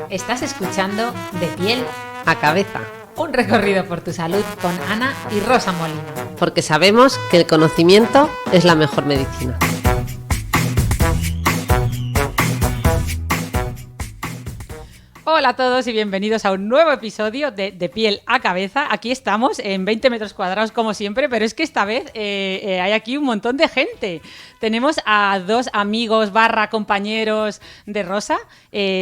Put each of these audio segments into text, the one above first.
Estás escuchando De piel a cabeza. Un recorrido por tu salud con Ana y Rosa Molina. Porque sabemos que el conocimiento es la mejor medicina. Hola a todos y bienvenidos a un nuevo episodio de piel a cabeza. Aquí estamos en 20 metros cuadrados como siempre, pero es que esta vez hay aquí un montón de gente. Tenemos a dos amigos / compañeros de Rosa,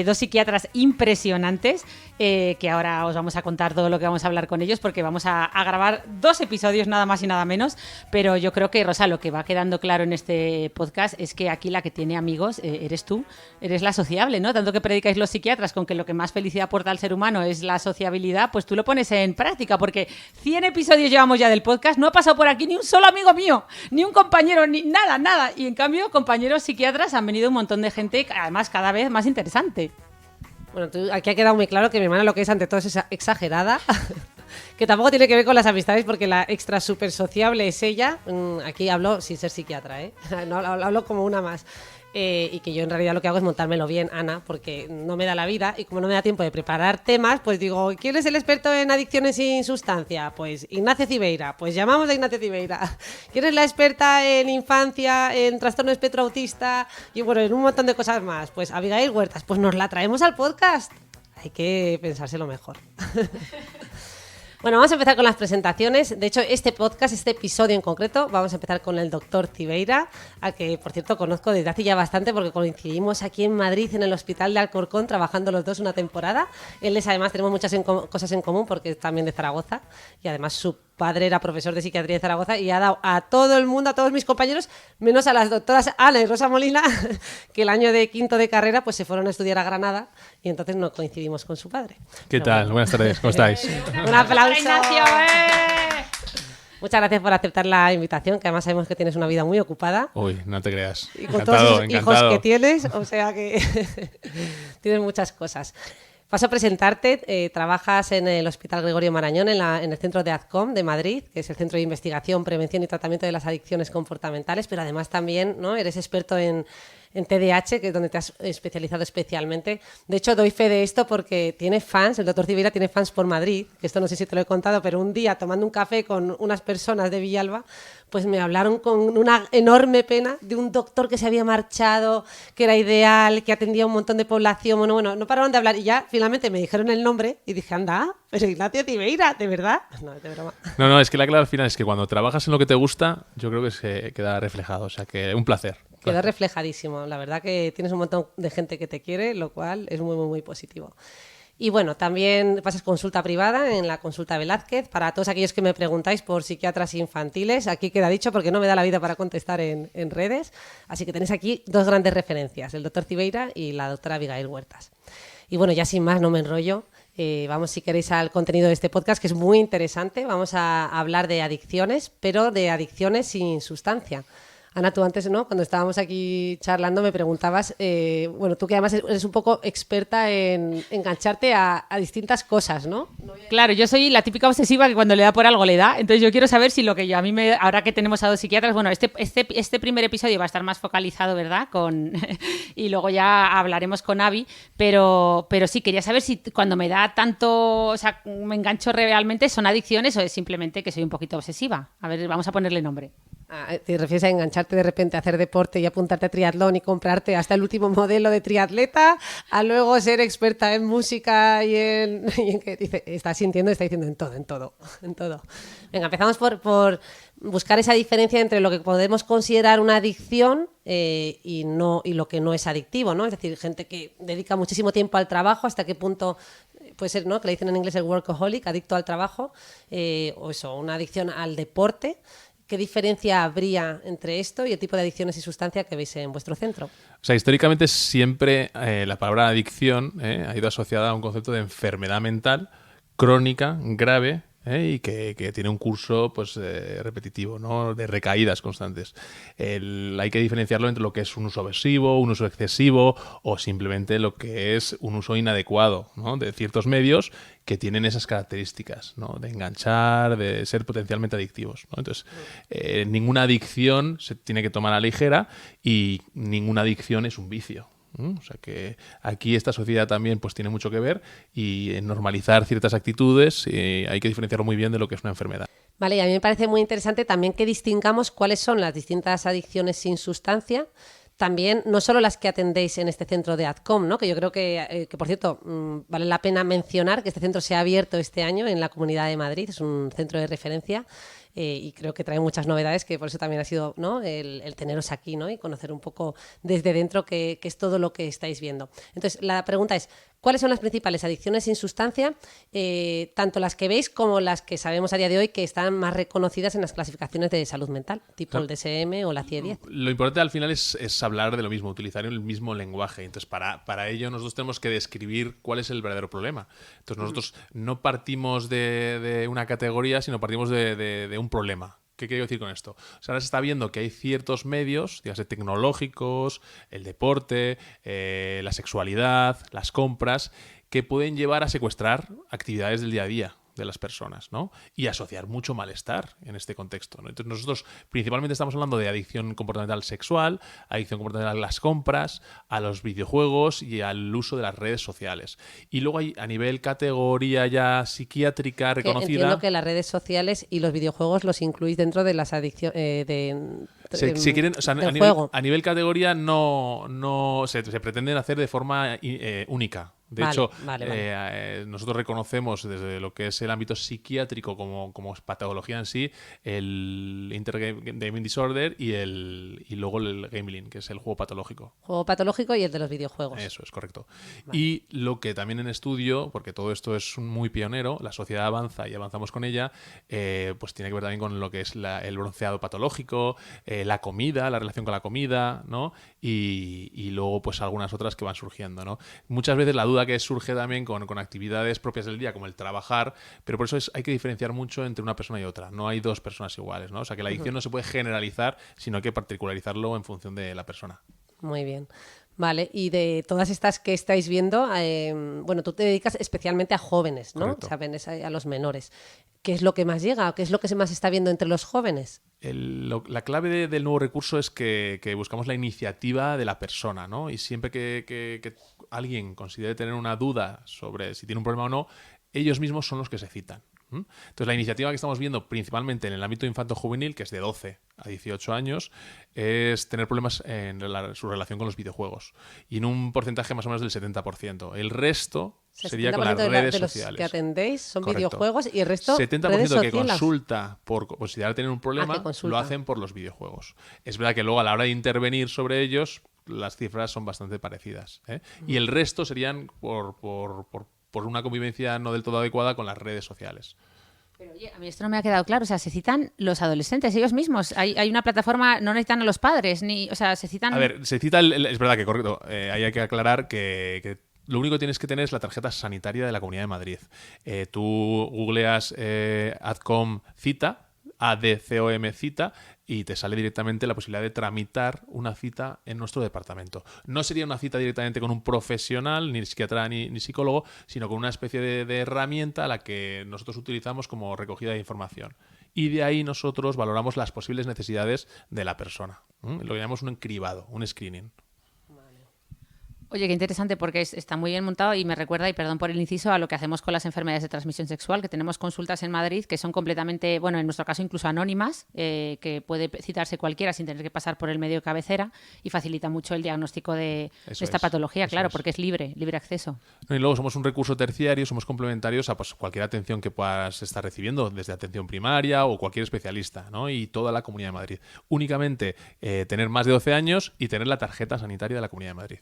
dos psiquiatras impresionantes, que ahora os vamos a contar todo lo que vamos a hablar con ellos, porque vamos a grabar 2 episodios nada más y nada menos, pero yo creo que, Rosa, lo que va quedando claro en este podcast es que aquí la que tiene amigos eres tú, eres la sociable, ¿no? Tanto que predicáis los psiquiatras con que lo que más felicidad aporta al ser humano es la sociabilidad, pues tú lo pones en práctica, porque 100 episodios llevamos ya del podcast, no ha pasado por aquí ni un solo amigo mío, ni un compañero, ni nada. Y en cambio, compañeros psiquiatras han venido un montón de gente, además cada vez más interesante. Bueno, aquí ha quedado muy claro que mi hermana lo que es ante todo es exagerada, que tampoco tiene que ver con las amistades, porque la extra súper sociable es ella. Aquí hablo sin ser psiquiatra, no, hablo como una más. Y que yo en realidad lo que hago es montármelo bien, Ana, porque no me da la vida y como no me da tiempo de preparar temas, pues digo, ¿quién es el experto en adicciones sin sustancia? Pues Ignacio Cibeira, pues llamamos a Ignacio Cibeira. ¿Quién es la experta en infancia, en trastorno espectro autista y bueno, en un montón de cosas más? Pues Abigail Huertas, pues nos la traemos al podcast. Hay que pensárselo mejor. Bueno, vamos a empezar con las presentaciones. De hecho, este podcast, este episodio en concreto, vamos a empezar con el doctor Cibeira, al que, por cierto, conozco desde hace ya bastante porque coincidimos aquí en Madrid, en el Hospital de Alcorcón, trabajando los dos una temporada. Él es, además, tenemos muchas cosas en común porque es también de Zaragoza y además su padre era profesor de psiquiatría de Zaragoza y ha dado a todo el mundo, a todos mis compañeros, menos a las doctoras Ana y Rosa Molina, que el año de quinto de carrera pues se fueron a estudiar a Granada y entonces no coincidimos con su padre. ¿Qué tal? Bueno. Buenas tardes, ¿cómo estáis? Un aplauso. Muchas gracias por aceptar la invitación, que además sabemos que tienes una vida muy ocupada. Uy, no te creas. Y con todos esos hijos que tienes, o sea que tienes muchas cosas. Paso a presentarte. Trabajas en el Hospital Gregorio Marañón, en el centro de ADCOM de Madrid, que es el Centro de Investigación, Prevención y Tratamiento de las Adicciones Comportamentales, pero además también, ¿no?, eres experto en TDAH, que es donde te has especializado especialmente. De hecho, doy fe de esto porque tiene fans, el doctor Cibeira tiene fans por Madrid, que esto no sé si te lo he contado, pero un día tomando un café con unas personas de Villalba, pues me hablaron con una enorme pena de un doctor que se había marchado, que era ideal, que atendía a un montón de población. Bueno, no pararon de hablar y ya finalmente me dijeron el nombre y dije, anda, pero Ignacio Cibeira, ¿de verdad? No, de broma. No, es que la clave al final es que cuando trabajas en lo que te gusta, yo creo que se queda reflejado, o sea que un placer. Quedó reflejadísimo. La verdad que tienes un montón de gente que te quiere, lo cual es muy, muy, muy positivo. Y bueno, también pasas consulta privada en la Consulta Velázquez. Para todos aquellos que me preguntáis por psiquiatras infantiles, aquí queda dicho porque no me da la vida para contestar en redes. Así que tenéis aquí 2 grandes referencias, el doctor Cibeira y la doctora Abigail Huertas. Y bueno, ya sin más, no me enrollo. Vamos, si queréis, al contenido de este podcast, que es muy interesante. Vamos a hablar de adicciones, pero de adicciones sin sustancia. Ana, tú antes, ¿no?, cuando estábamos aquí charlando, me preguntabas, bueno, tú que además eres un poco experta en engancharte a distintas cosas, ¿no? Claro, yo soy la típica obsesiva que cuando le da por algo le da. Entonces yo quiero saber si lo que ahora que tenemos a 2 psiquiatras, bueno, este primer episodio va a estar más focalizado, ¿verdad? Y luego ya hablaremos con Abby, pero sí, quería saber si cuando me da tanto, o sea, me engancho realmente, ¿son adicciones o es simplemente que soy un poquito obsesiva? A ver, vamos a ponerle nombre. ¿Te refieres a engancharte de repente a hacer deporte y apuntarte a triatlón y comprarte hasta el último modelo de triatleta, a luego ser experta en música y en que dice, está diciendo en todo? Venga, empezamos por buscar esa diferencia entre lo que podemos considerar una adicción y lo que no es adictivo, ¿no? Es decir, gente que dedica muchísimo tiempo al trabajo, hasta qué punto puede ser, ¿no?, que le dicen en inglés el workaholic, adicto al trabajo, o eso, una adicción al deporte. ¿Qué diferencia habría entre esto y el tipo de adicciones y sustancia que veis en vuestro centro? O sea, históricamente siempre la palabra adicción ha ido asociada a un concepto de enfermedad mental crónica, grave, y que tiene un curso pues repetitivo, ¿no?, de recaídas constantes. Hay que diferenciarlo entre lo que es un uso aversivo, un uso excesivo o simplemente lo que es un uso inadecuado, ¿no?, de ciertos medios que tienen esas características, ¿no?, de enganchar, de ser potencialmente adictivos, ¿no? Entonces, ninguna adicción se tiene que tomar a la ligera y ninguna adicción es un vicio. O sea que aquí esta sociedad también pues tiene mucho que ver y en normalizar ciertas actitudes hay que diferenciarlo muy bien de lo que es una enfermedad. Vale, y a mí me parece muy interesante también que distingamos cuáles son las distintas adicciones sin sustancia. También, no solo las que atendéis en este centro de ADCOM, ¿no? Que yo creo que por cierto, vale la pena mencionar que este centro se ha abierto este año en la Comunidad de Madrid, es un centro de referencia y creo que trae muchas novedades, que por eso también ha sido, ¿no?, el teneros aquí, ¿no?, y conocer un poco desde dentro qué es todo lo que estáis viendo. Entonces, la pregunta es, ¿cuáles son las principales adicciones sin sustancia, tanto las que veis como las que sabemos a día de hoy que están más reconocidas en las clasificaciones de salud mental, tipo el DSM o la CIE-10? Lo importante al final es hablar de lo mismo, utilizar el mismo lenguaje. Entonces, para ello nosotros tenemos que describir cuál es el verdadero problema. Entonces, nosotros no partimos de una categoría, sino partimos de un problema. ¿Qué quiero decir con esto? O sea, ahora se está viendo que hay ciertos medios, dígase tecnológicos, el deporte, la sexualidad, las compras, que pueden llevar a secuestrar actividades del día a día de las personas, ¿no? Y asociar mucho malestar en este contexto, ¿no? Entonces nosotros principalmente estamos hablando de adicción comportamental sexual, adicción comportamental a las compras, a los videojuegos y al uso de las redes sociales. Y luego hay a nivel categoría ya psiquiátrica reconocida... Entiendo que las redes sociales y los videojuegos los incluís dentro de las adicciones si quieren, o sea, a nivel categoría no se pretenden hacer de forma única. De hecho, nosotros reconocemos desde lo que es el ámbito psiquiátrico como patología en sí, el Intergaming Disorder y luego el gambling, que es el juego patológico. Juego patológico y el de los videojuegos. Eso es correcto. Vale. Y lo que también en estudio, porque todo esto es muy pionero, la sociedad avanza y avanzamos con ella, pues tiene que ver también con lo que es el bronceado patológico, la comida, la relación con la comida, ¿no? Y luego pues algunas otras que van surgiendo, ¿no? Muchas veces la duda que surge también con actividades propias del día, como el trabajar, pero por eso hay que diferenciar mucho entre una persona y otra. No hay dos personas iguales, ¿no? O sea, que la adicción no se puede generalizar, sino que particularizarlo en función de la persona. Muy bien. Vale, y de todas estas que estáis viendo, bueno, tú te dedicas especialmente a jóvenes, ¿no? Correcto. Sabes, a los menores. ¿Qué es lo que más llega? ¿Qué es lo que más se está viendo entre los jóvenes? La clave del nuevo recurso es que buscamos la iniciativa de la persona, ¿no? Y siempre que alguien considere tener una duda sobre si tiene un problema o no, ellos mismos son los que se citan. Entonces, la iniciativa que estamos viendo principalmente en el ámbito infanto-juvenil, que es de 12 a 18 años, es tener problemas en su relación con los videojuegos. Y en un porcentaje más o menos del 70%. El resto sería con las redes sociales. Los que atendéis son Correcto. videojuegos y el resto 70% redes que sociales. consulta por considerar tener un problema lo hacen por los videojuegos. Es verdad que luego a la hora de intervenir sobre ellos las cifras son bastante parecidas, ¿eh? Y el resto serían por una convivencia no del todo adecuada con las redes sociales. Pero oye, a mí esto no me ha quedado claro. O sea, se citan los adolescentes, ellos mismos. Hay una plataforma, no necesitan a los padres, o sea, se citan... A ver, se cita, es verdad que correcto, ahí hay que aclarar que lo único que tienes que tener es la tarjeta sanitaria de la Comunidad de Madrid. Tú googleas ADCOM cita, ADCOM cita, y te sale directamente la posibilidad de tramitar una cita en nuestro departamento. No sería una cita directamente con un profesional, ni psiquiatra ni psicólogo, sino con una especie de herramienta a la que nosotros utilizamos como recogida de información. Y de ahí nosotros valoramos las posibles necesidades de la persona. Lo llamamos un cribado, un screening. Oye, qué interesante, porque está muy bien montado y me recuerda, y perdón por el inciso, a lo que hacemos con las enfermedades de transmisión sexual, que tenemos consultas en Madrid que son completamente, bueno, en nuestro caso incluso anónimas, que puede citarse cualquiera sin tener que pasar por el medio de cabecera y facilita mucho el diagnóstico de esta patología, claro, porque es libre acceso. Y luego somos un recurso terciario, somos complementarios a pues, cualquier atención que puedas estar recibiendo, desde atención primaria o cualquier especialista, ¿no? Y toda la Comunidad de Madrid. Únicamente tener más de 12 años y tener la tarjeta sanitaria de la Comunidad de Madrid.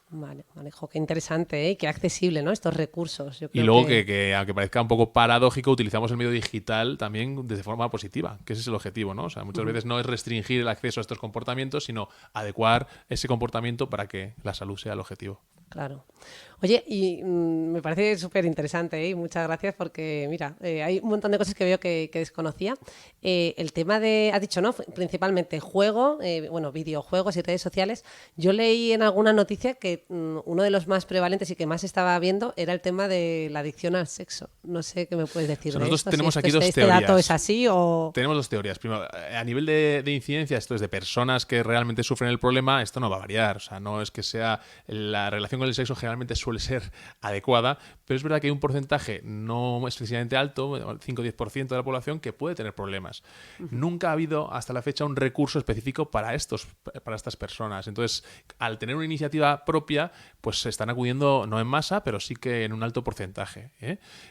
Vale, jo, qué interesante, ¿eh? Qué accesible, ¿no? Estos recursos. Yo creo y luego que aunque parezca un poco paradójico, utilizamos el medio digital también de forma positiva, que ese es el objetivo, ¿no? O sea, muchas veces no es restringir el acceso a estos comportamientos, sino adecuar ese comportamiento para que la salud sea el objetivo. Claro. Oye, y me parece súper interesante, ¿eh? Y muchas gracias porque, mira, hay un montón de cosas que veo que desconocía. El tema de, has dicho, ¿no? Principalmente juego, bueno, videojuegos y redes sociales. Yo leí en alguna noticia que uno de los más prevalentes y que más estaba viendo era el tema de la adicción al sexo. No sé qué me puedes decir de Nosotros esto. tenemos Si aquí esto, dos este teorías. dato es así o... Tenemos dos teorías. Primero, a nivel de incidencia, esto es de personas que realmente sufren el problema, esto no va a variar. O sea, no es que sea la relación con el sexo generalmente suele ser adecuada, pero es verdad que hay un porcentaje no excesivamente alto, 5-10% de la población, que puede tener problemas. Nunca ha habido hasta la fecha un recurso específico para estas personas. Entonces, al tener una iniciativa propia, pues se están acudiendo no en masa, pero sí que en un alto porcentaje.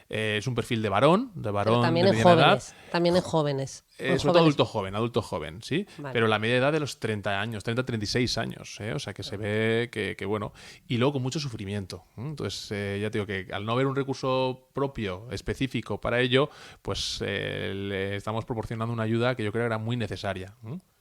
Es un perfil de varón Pero también de en mediana edad. jóvenes. También en jóvenes. Sobre todo adulto joven, ¿sí? Vale. Pero la media edad de los 30 años, 36 años, ¿eh? O sea que se ve que bueno. Y luego con mucho sufrimiento. Entonces, ya te digo que al no haber un recurso propio, específico para ello, pues le estamos proporcionando una ayuda que yo creo que era muy necesaria.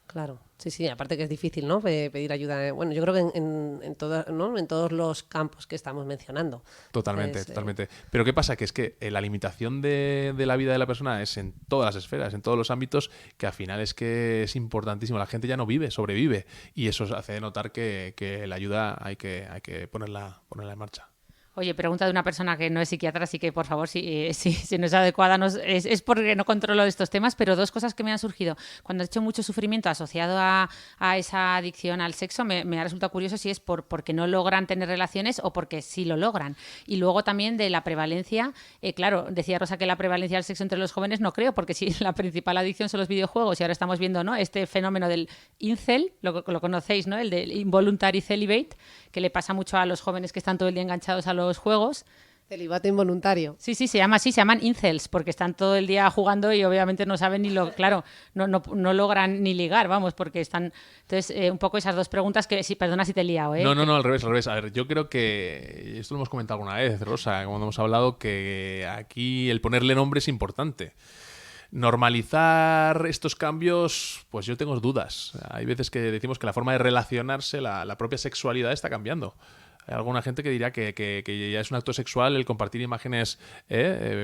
Claro, sí, sí, aparte que es difícil, ¿no? Pedir ayuda. Bueno, yo creo que en ¿no? En todos los campos que estamos mencionando. Totalmente, Entonces, totalmente. Pero ¿qué pasa? Que es que la limitación de la vida de la persona es en todas las esferas, en todos los ámbitos, que al final es que es importantísimo. La gente ya no vive, sobrevive. Y eso hace notar que la ayuda hay que ponerla en marcha. Oye, pregunta de una persona que no es psiquiatra, así que por favor, si no es adecuada, es porque no controlo estos temas, pero dos cosas que me han surgido. Cuando has hecho mucho sufrimiento asociado a esa adicción al sexo, me ha resultado curioso si es porque no logran tener relaciones o porque sí lo logran. Y luego también de la prevalencia, claro, decía Rosa que la prevalencia del sexo entre los jóvenes no creo, porque si la principal adicción son los videojuegos y ahora estamos viendo, ¿no?, este fenómeno del incel, lo conocéis, ¿no?, el del involuntary celibate, que le pasa mucho a los jóvenes que están todo el día enganchados a los juegos. Celibato involuntario. Sí, se llama así, se llaman incels, porque están todo el día jugando y obviamente no saben claro, no logran ni ligar, vamos, porque están... Entonces, un poco esas dos preguntas que, sí, perdona si te he liado, ¿eh? No, al revés. A ver, yo creo que, esto lo hemos comentado alguna vez, Rosa, cuando hemos hablado, que aquí el ponerle nombre es importante. Normalizar estos cambios, pues yo tengo dudas. Hay veces que decimos que la forma de relacionarse, la propia sexualidad está cambiando. Hay alguna gente que dirá que ya es un acto sexual el compartir imágenes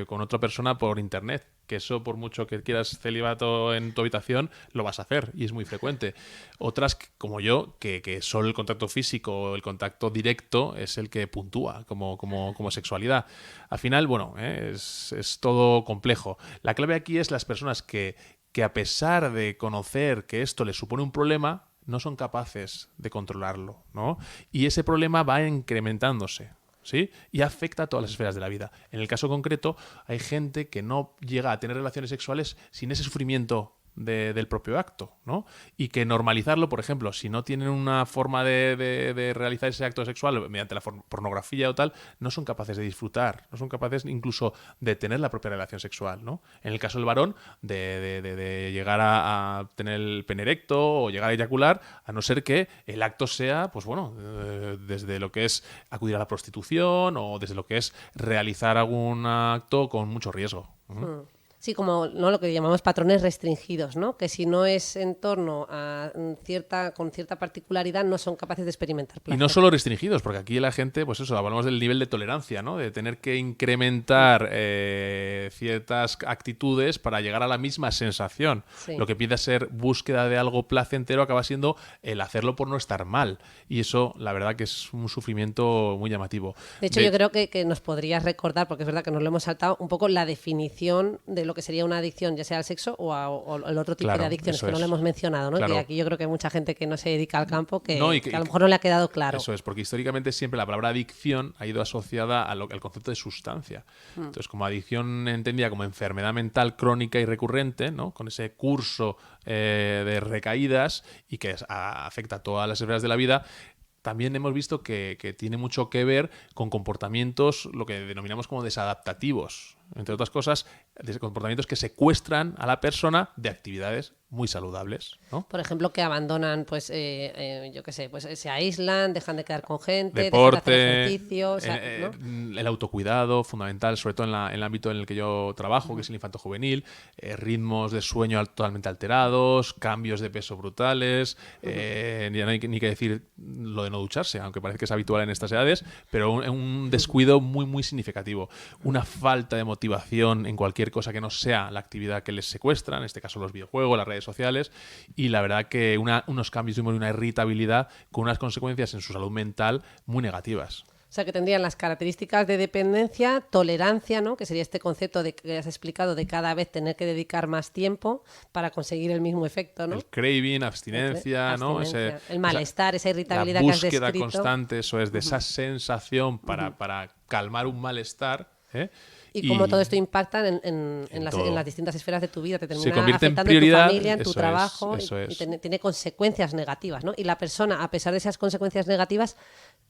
con otra persona por internet. Que eso, por mucho que quieras celibato en tu habitación, lo vas a hacer y es muy frecuente. Otras, como yo, que solo el contacto físico, el contacto directo es el que puntúa como sexualidad. Al final, bueno, es todo complejo. La clave aquí es las personas que a pesar de conocer que esto les supone un problema, no son capaces de controlarlo, ¿no? Y ese problema va incrementándose, ¿sí? Y afecta a todas las esferas de la vida. En el caso concreto, hay gente que no llega a tener relaciones sexuales sin ese sufrimiento del propio acto, ¿no? Y que normalizarlo, por ejemplo, si no tienen una forma de realizar ese acto sexual mediante la pornografía o tal, no son capaces de disfrutar, no son capaces incluso de tener la propia relación sexual, ¿no? En el caso del varón, de llegar a tener el pene erecto o llegar a eyacular, a no ser que el acto sea, pues bueno, desde lo que es acudir a la prostitución o desde lo que es realizar algún acto con mucho riesgo. Sí, como no lo que llamamos patrones restringidos, ¿no? Que si no es en torno a con cierta particularidad no son capaces de experimentar placer. Y no solo restringidos, porque aquí la gente, pues eso, hablamos del nivel de tolerancia, ¿no? De tener que incrementar ciertas actitudes para llegar a la misma sensación. Sí. Lo que empieza a ser búsqueda de algo placentero acaba siendo el hacerlo por no estar mal. Y eso, la verdad, que es un sufrimiento muy llamativo. De hecho, yo creo que nos podrías recordar, porque es verdad que nos lo hemos saltado, un poco la definición de lo que sería una adicción, ya sea al sexo o el otro tipo de adicciones, que no lo hemos mencionado, ¿no? Claro. Que aquí yo creo que hay mucha gente que no se dedica al campo que a lo mejor no le ha quedado claro. Eso es, porque históricamente siempre la palabra adicción ha ido asociada al concepto de sustancia. Entonces, como adicción entendida como enfermedad mental crónica y recurrente, ¿no? Con ese curso de recaídas y que afecta a todas las esferas de la vida, también hemos visto que tiene mucho que ver con comportamientos, lo que denominamos como desadaptativos. entre otras cosas, de comportamientos que secuestran a la persona de actividades muy saludables, ¿no? Por ejemplo, que abandonan, pues, yo qué sé, pues se aíslan, dejan de quedar con gente, Deporte, dejan de hacer ejercicio, o sea, ¿no? el autocuidado, fundamental, sobre todo en el ámbito en el que yo trabajo, que es el infanto-juvenil, ritmos de sueño totalmente alterados, cambios de peso brutales, ya no hay ni que decir lo de no ducharse, aunque parece que es habitual en estas edades, pero un descuido muy, muy significativo. Una falta de motivación en cualquier cosa que no sea la actividad que les secuestra, en este caso los videojuegos, las redes sociales, y la verdad que unos cambios de humor y una irritabilidad con unas consecuencias en su salud mental muy negativas. O sea, que tendrían las características de dependencia, tolerancia, ¿no? Que sería este concepto de que has explicado de cada vez tener que dedicar más tiempo para conseguir el mismo efecto, ¿no? El craving, abstinencia, ¿no? El malestar, esa irritabilidad la que has búsqueda descrito. constante, eso es, de esa sensación para calmar un malestar, ¿eh? Y cómo todo esto impacta en las distintas esferas de tu vida. Te termina convierte en afectando prioridad, en tu familia, en tu eso trabajo, es, eso y es. tiene consecuencias negativas, ¿no? Y la persona, a pesar de esas consecuencias negativas,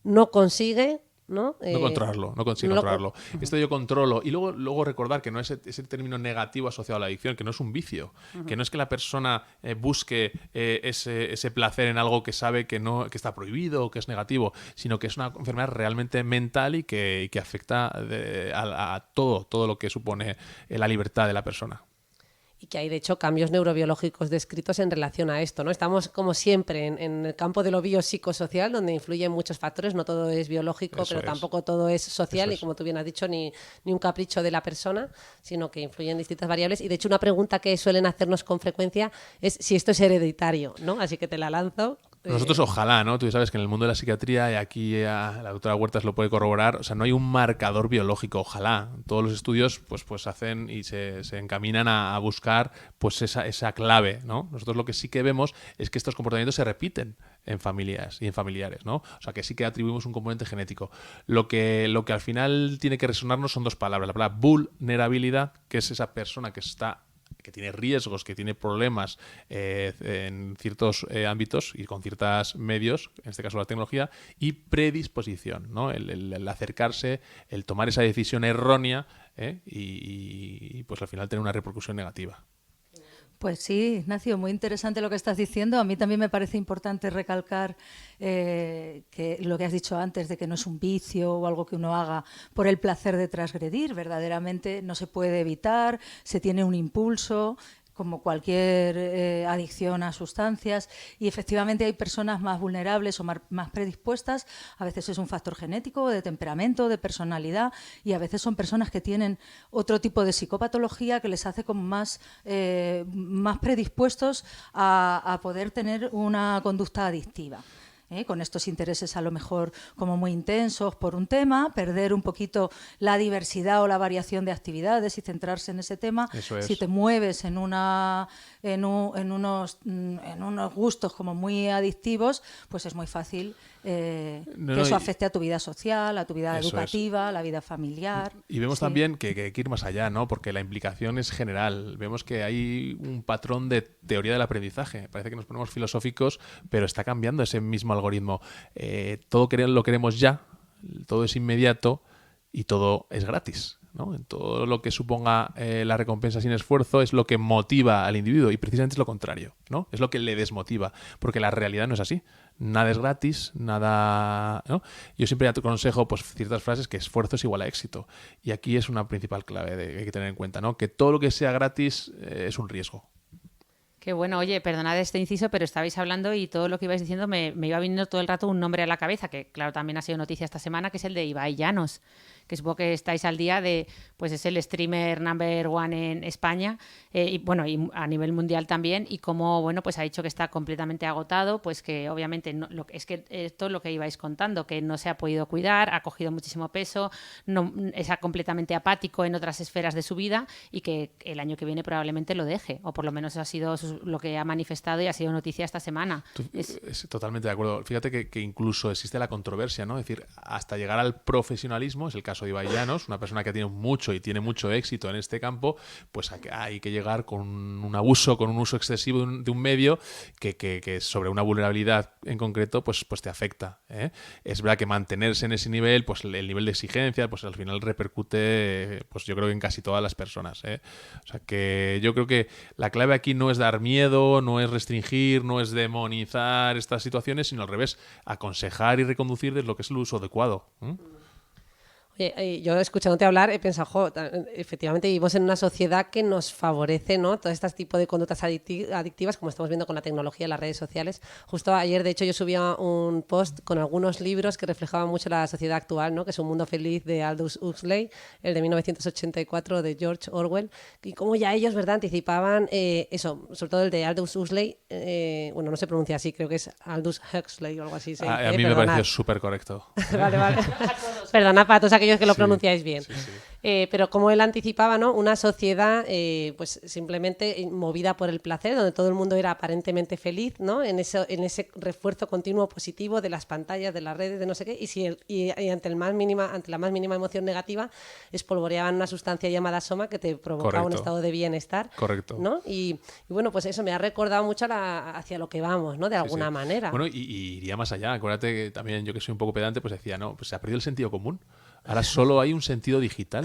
no consigue, ¿no? No controlarlo, no consigue controlarlo. Esto yo controlo. Y luego recordar que no es ese término negativo asociado a la adicción, que no es un vicio, que no es que la persona busque ese placer en algo que sabe que está prohibido o que es negativo, sino que es una enfermedad realmente mental y que afecta a todo lo que supone la libertad de la persona. Y que hay, de hecho, cambios neurobiológicos descritos en relación a esto, ¿no? Estamos, como siempre, en el campo de lo biopsicosocial, donde influyen muchos factores. No todo es biológico, pero tampoco todo es social, y como tú bien has dicho, ni un capricho de la persona, sino que influyen distintas variables. Y, de hecho, una pregunta que suelen hacernos con frecuencia es si esto es hereditario, ¿no? Así que te la lanzo. Nosotros ojalá, ¿no? Tú sabes que en el mundo de la psiquiatría, y aquí la doctora Huertas lo puede corroborar, o sea, no hay un marcador biológico, ojalá. Todos los estudios pues hacen y se encaminan a buscar pues esa clave, ¿no? Nosotros lo que sí que vemos es que estos comportamientos se repiten en familias y en familiares, ¿no? O sea, que sí que atribuimos un componente genético. Lo que al final tiene que resonarnos son dos palabras. La palabra vulnerabilidad, que es esa persona que tiene riesgos, que tiene problemas en ciertos ámbitos y con ciertos medios, en este caso la tecnología, y predisposición, ¿no? El acercarse, el tomar esa decisión errónea, y pues al final tener una repercusión negativa. Pues sí, Ignacio, muy interesante lo que estás diciendo. A mí también me parece importante recalcar que lo que has dicho antes, de que no es un vicio o algo que uno haga por el placer de transgredir. Verdaderamente no se puede evitar, se tiene un impulso, como cualquier adicción a sustancias, y efectivamente hay personas más vulnerables o más predispuestas. A veces es un factor genético, de temperamento, de personalidad, y a veces son personas que tienen otro tipo de psicopatología que les hace como más predispuestos a poder tener una conducta adictiva. Con estos intereses a lo mejor como muy intensos por un tema, perder un poquito la diversidad o la variación de actividades y centrarse en ese tema. Eso es. Si te mueves en unos gustos como muy adictivos, pues es muy fácil que eso afecte a tu vida social, a tu vida educativa, a la vida familiar. Y vemos también que hay que ir más allá, ¿no? Porque la implicación es general. Vemos que hay un patrón de teoría del aprendizaje. Parece que nos ponemos filosóficos, pero está cambiando ese mismo algoritmo. Todo lo queremos ya, todo es inmediato y todo es gratis, ¿no? En todo lo que suponga la recompensa sin esfuerzo es lo que motiva al individuo, y precisamente es lo contrario, ¿no? Es lo que le desmotiva, porque la realidad no es así. Nada es gratis, nada, ¿no? Yo siempre aconsejo pues ciertas frases, que esfuerzo es igual a éxito, y aquí es una principal clave que hay que tener en cuenta, ¿no? Que todo lo que sea gratis es un riesgo. Qué bueno. Oye, perdonad este inciso, pero estabais hablando y todo lo que ibais diciendo me iba viniendo todo el rato un nombre a la cabeza, que claro, también ha sido noticia esta semana, que es el de Ibai Llanos, que supongo que estáis al día de, pues es el streamer number one en España, y bueno, y a nivel mundial también, y como, bueno, pues ha dicho que está completamente agotado, pues que obviamente es que esto es lo que ibais contando, que no se ha podido cuidar, ha cogido muchísimo peso, está completamente apático en otras esferas de su vida, y que el año que viene probablemente lo deje, o por lo menos ha sido su lo que ha manifestado y ha sido noticia esta semana. Totalmente de acuerdo. Fíjate que incluso existe la controversia, ¿no? Es decir, hasta llegar al profesionalismo, es el caso de Ibai Llanos, una persona que tiene mucho éxito en este campo, pues hay que llegar con un abuso, con un uso excesivo de un medio que sobre una vulnerabilidad en concreto, pues te afecta, ¿eh? Es verdad que mantenerse en ese nivel, pues el nivel de exigencia, pues al final repercute, pues yo creo que en casi todas las personas, ¿eh? O sea que yo creo que la clave aquí no es dar miedo, no es restringir, no es demonizar estas situaciones, sino al revés, aconsejar y reconducir desde lo que es el uso adecuado. Oye, yo escuchándote hablar he pensado, efectivamente vivimos en una sociedad que nos favorece, ¿no? Todo este tipo de conductas adictivas, como estamos viendo con la tecnología y las redes sociales. Justo ayer, de hecho, yo subía un post con algunos libros que reflejaban mucho la sociedad actual, ¿no? Que es Un mundo feliz de Aldous Huxley, el de 1984 de George Orwell, y cómo ya ellos, ¿verdad?, anticipaban eso, sobre todo el de Aldous Huxley, bueno, no se pronuncia así, creo que es Aldous Huxley o algo así. A mí me pareció súper correcto. Vale. Perdona para todos aquellos que lo pronunciáis bien. Sí. Pero como él anticipaba, ¿no? Una sociedad pues simplemente movida por el placer, donde todo el mundo era aparentemente feliz, ¿no? En ese refuerzo continuo positivo de las pantallas, de las redes, de no sé qué, y ante la más mínima emoción negativa espolvoreaban una sustancia llamada soma que te provocaba un estado de bienestar. Correcto. ¿No? Y bueno, pues eso me ha recordado mucho hacia lo que vamos, ¿no? De alguna manera. Bueno, y iría más allá. Acuérdate que también yo, que soy un poco pedante, pues decía, no, pues se ha perdido el sentido común. Ahora solo hay un sentido digital,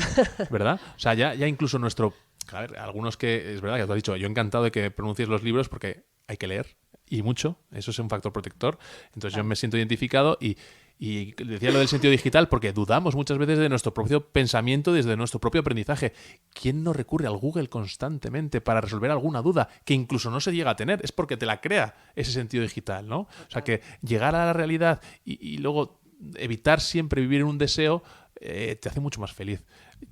¿verdad? O sea, ya incluso nuestro... A ver, algunos que... Es verdad que tú has dicho, yo encantado de que pronuncies los libros porque hay que leer, y mucho. Eso es un factor protector. Entonces yo me siento identificado y decía lo del sentido digital porque dudamos muchas veces de nuestro propio pensamiento, desde nuestro propio aprendizaje. ¿Quién no recurre al Google constantemente para resolver alguna duda que incluso no se llega a tener? Es porque te la crea ese sentido digital, ¿no? O sea, que llegar a la realidad y luego evitar siempre vivir en un deseo te hace mucho más feliz.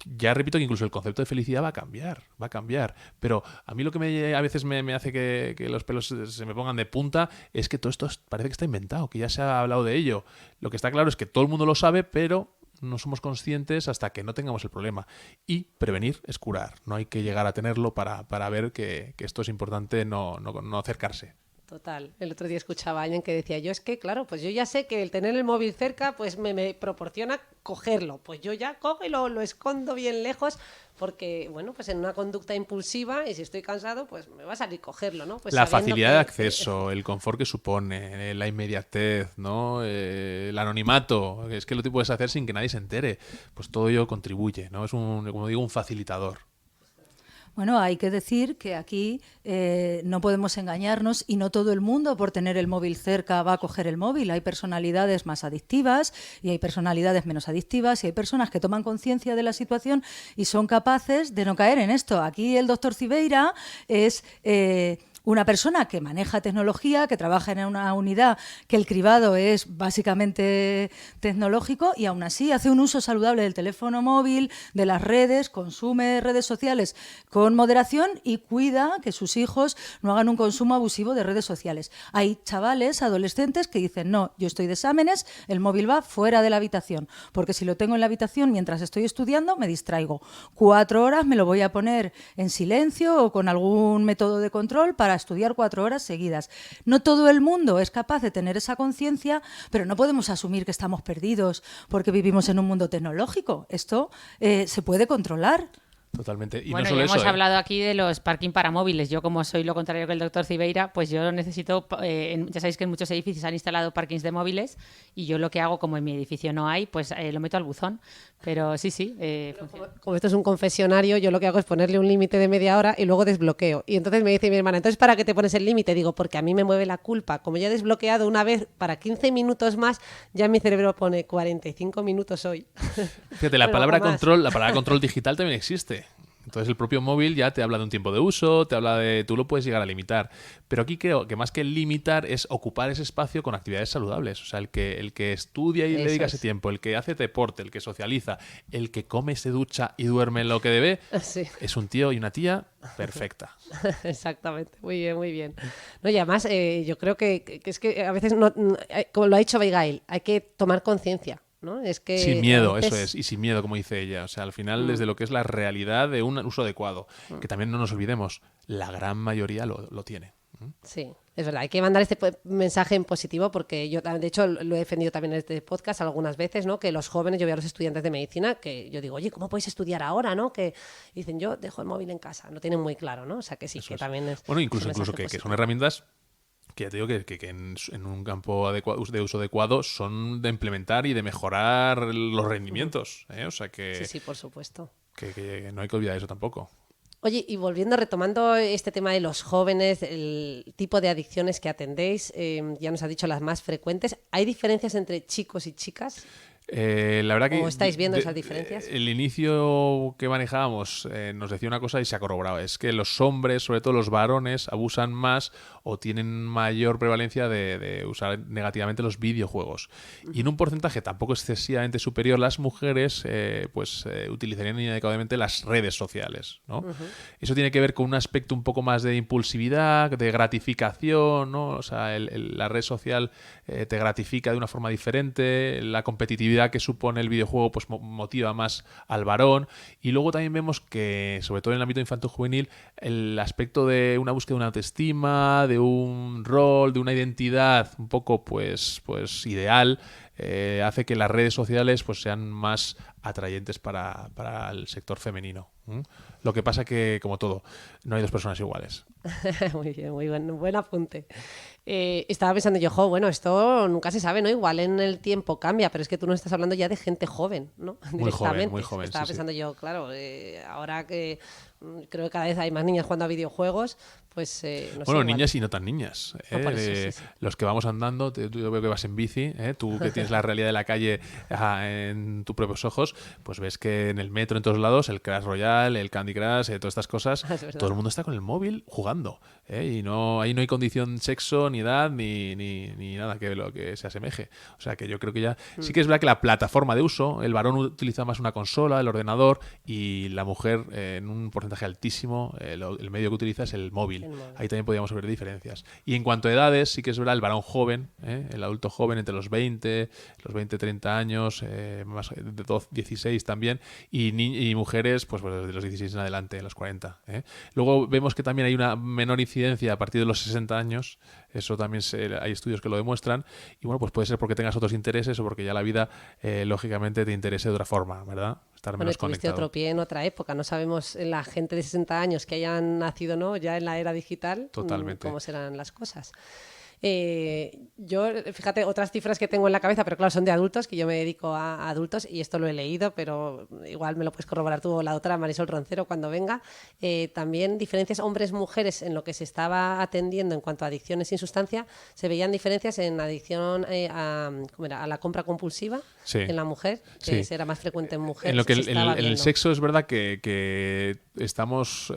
Ya repito que incluso el concepto de felicidad va a cambiar, pero a mí lo que a veces me hace que los pelos se me pongan de punta es que todo esto parece que está inventado, que ya se ha hablado de ello. Lo que está claro es que todo el mundo lo sabe, pero no somos conscientes hasta que no tengamos el problema. Y prevenir es curar. No hay que llegar a tenerlo para ver que esto es importante, no acercarse. Total. El otro día escuchaba a alguien que decía, yo es que, claro, pues yo ya sé que el tener el móvil cerca pues me proporciona cogerlo. Pues yo ya cojo y lo escondo bien lejos porque, bueno, pues en una conducta impulsiva y si estoy cansado, pues me va a salir cogerlo, ¿no? Pues la facilidad de acceso, el confort que supone, la inmediatez, ¿no? El anonimato, es que lo puedes hacer sin que nadie se entere. Pues todo ello contribuye, ¿no? Es como digo, un facilitador. Bueno, hay que decir que aquí no podemos engañarnos y no todo el mundo por tener el móvil cerca va a coger el móvil. Hay personalidades más adictivas y hay personalidades menos adictivas y hay personas que toman conciencia de la situación y son capaces de no caer en esto. Aquí el doctor Cibeira es... una persona que maneja tecnología, que trabaja en una unidad que el cribado es básicamente tecnológico y aún así hace un uso saludable del teléfono móvil, de las redes, consume redes sociales con moderación y cuida que sus hijos no hagan un consumo abusivo de redes sociales. Hay chavales, adolescentes que dicen, no, yo estoy de exámenes, el móvil va fuera de la habitación, porque si lo tengo en la habitación mientras estoy estudiando me distraigo. 4 horas me lo voy a poner en silencio o con algún método de control para estudiar 4 horas seguidas. No todo el mundo es capaz de tener esa conciencia, pero no podemos asumir que estamos perdidos porque vivimos en un mundo tecnológico. Esto se puede controlar. Totalmente. Y bueno, no solo ya hemos eso, hablado aquí de los parking para móviles. Yo, como soy lo contrario que el doctor Cibeira, pues yo necesito... ya sabéis que en muchos edificios han instalado parkings de móviles y yo lo que hago, como en mi edificio no hay, pues lo meto al buzón. Pero sí, como esto es un confesionario, yo lo que hago es ponerle un límite de media hora y luego desbloqueo. Y entonces me dice mi hermana, ¿entonces para qué te pones el límite? Digo, porque a mí me mueve la culpa. Como ya he desbloqueado una vez para 15 minutos más, ya mi cerebro pone 45 minutos hoy. Fíjate, la palabra control digital también existe. Entonces el propio móvil ya te habla de un tiempo de uso, te habla de... Tú lo puedes llegar a limitar. Pero aquí creo que más que limitar es ocupar ese espacio con actividades saludables. O sea, el que estudia y le dedica ese tiempo, el que hace deporte, el que socializa, el que come, se ducha y duerme lo que debe, es un tío y una tía perfecta. Exactamente, muy bien, muy bien. No, y además yo creo que es que a veces, como lo ha dicho Abigail, hay que tomar conciencia. ¿no? Es que sin miedo, veces... eso es, y sin miedo, como dice ella. O sea, al final, desde lo que es la realidad de un uso adecuado, que también no nos olvidemos, la gran mayoría lo tiene. Sí, es verdad, hay que mandar este mensaje en positivo porque yo, de hecho, lo he defendido también en este podcast algunas veces, ¿no? Que los jóvenes, yo veo a los estudiantes de medicina, que yo digo, oye, ¿cómo podéis estudiar ahora, no? Que dicen, yo dejo el móvil en casa, no tienen muy claro, ¿no? O sea, que sí, Eso que es. también es Bueno, un incluso mensaje que positivo. son herramientas que ya te digo que en un campo de uso adecuado son de implementar y de mejorar los rendimientos. O sea Sí, sí, por supuesto. que no hay que olvidar eso tampoco. Oye, y volviendo, retomando este tema de los jóvenes, el tipo de adicciones que atendéis, ya nos ha dicho las más frecuentes. ¿Hay diferencias entre chicos y chicas? La verdad que ¿O estáis viendo esas diferencias? El inicio que manejábamos nos decía una cosa y se ha corroborado. Es que los hombres, sobre todo los varones, abusan más o tienen mayor prevalencia de usar negativamente los videojuegos. Y en un porcentaje tampoco excesivamente superior, las mujeres utilizarían inadecuadamente las redes sociales, ¿no? Eso tiene que ver con un aspecto un poco más de impulsividad, de gratificación, ¿no? O sea, la red social te gratifica de una forma diferente, la competitividad que supone el videojuego pues motiva más al varón, y luego también vemos que, sobre todo en el ámbito infanto-juvenil, el aspecto de una búsqueda de una autoestima, de un rol, de una identidad un poco pues ideal, hace que las redes sociales pues sean más atrayentes para el sector femenino. Lo que pasa que, como todo, no hay dos personas iguales. Muy bien, muy buen apunte. Estaba pensando yo, bueno, esto nunca se sabe, ¿no? Igual en el tiempo cambia, pero es que tú nos estás hablando ya de gente joven, ¿no? Muy joven, muy joven. Estaba sí, pensando yo, claro, ahora que creo que cada vez hay más niñas jugando a videojuegos, pues no sé. Bueno, igual. niñas y no tan niñas. Por eso, sí. Los que vamos andando, yo veo que vas en bici, tú que tienes la realidad de la calle en tus propios ojos, pues ves que en el metro, en todos lados, el Clash Royale, el Candy Crush, todas estas cosas, todo el mundo está con el móvil jugando. Y ahí no hay condición sexo, ni edad, ni nada que lo que se asemeje. O sea que yo creo que ya... Sí que es verdad que la plataforma de uso, el varón utiliza más una consola, el ordenador, y la mujer en un porcentaje altísimo, el medio que utiliza es el móvil. Ahí también podríamos ver diferencias. Y en cuanto a edades, sí que es verdad, el varón joven, el adulto joven entre los 20, 30 años, más de 12, 16 también, y mujeres pues desde los 16 en adelante, los 40. Luego vemos que también hay una menor incidencia a partir de los 60 años. Eso también hay estudios que lo demuestran. Y bueno, pues puede ser porque tengas otros intereses o porque ya la vida, lógicamente, te interese de otra forma, ¿verdad? Estar menos tuviste conectado. otro pie en otra época. No sabemos la gente de 60 años que hayan nacido, ¿no? Ya en la era digital. Totalmente. Cómo serán las cosas. Yo, fíjate, otras cifras que tengo en la cabeza, pero claro, son de adultos, que yo me dedico a adultos y esto lo he leído, pero igual me lo puedes corroborar tú o la doctora Marisol Roncero cuando venga. También diferencias hombres-mujeres en lo que se estaba atendiendo en cuanto a adicciones sin sustancia, se veían diferencias en adicción a la compra compulsiva en la mujer, que era más frecuente en mujeres. En lo que el sexo es verdad que estamos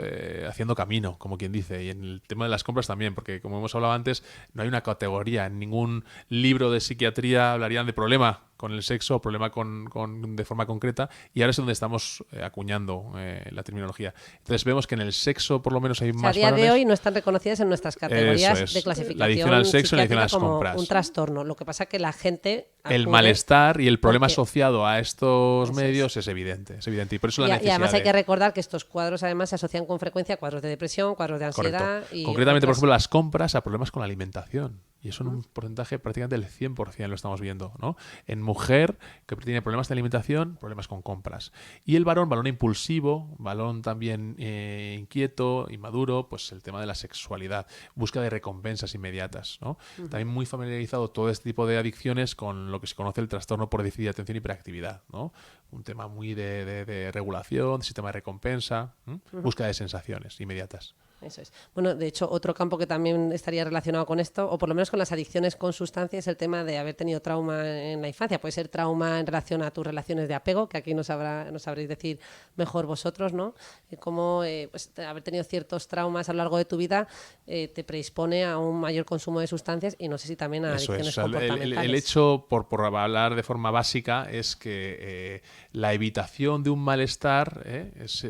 haciendo camino, como quien dice, y en el tema de las compras también, porque como hemos hablado antes, no hay una categoría, en ningún libro de psiquiatría hablarían de problema con el sexo o problema de forma concreta, y ahora es donde estamos acuñando la terminología. Entonces vemos que en el sexo por lo menos hay más a día de hoy no están reconocidas en nuestras categorías de clasificación. La adicción al sexo y la adicción a las como compras. Un trastorno. Lo que pasa es que la gente... El malestar y el problema asociado a estos medios es evidente. Y por eso la necesidad. Y además hay que recordar que estos cuadros además se asocian con frecuencia a cuadros de depresión, cuadros de ansiedad. Y concretamente, por ejemplo, las compras a problemas con la alimentación. Y eso en un porcentaje prácticamente del 100% lo estamos viendo, ¿no? En mujer, que tiene problemas de alimentación, problemas con compras. Y el varón impulsivo, varón también inquieto, inmaduro, pues el tema de la sexualidad, búsqueda de recompensas inmediatas, ¿no? También muy familiarizado todo este tipo de adicciones con lo que se conoce el trastorno por déficit de atención y hiperactividad, ¿no? Un tema muy de regulación, de sistema de recompensa, búsqueda de sensaciones inmediatas. Eso es. Bueno, de hecho, otro campo que también estaría relacionado con esto, o por lo menos con las adicciones con sustancias, es el tema de haber tenido trauma en la infancia. Puede ser trauma en relación a tus relaciones de apego, que aquí nos sabréis decir mejor vosotros, ¿no? Cómo pues, haber tenido ciertos traumas a lo largo de tu vida te predispone a un mayor consumo de sustancias y no sé si también a adicciones comportamentales. El hecho, por hablar de forma básica, es que la evitación de un malestar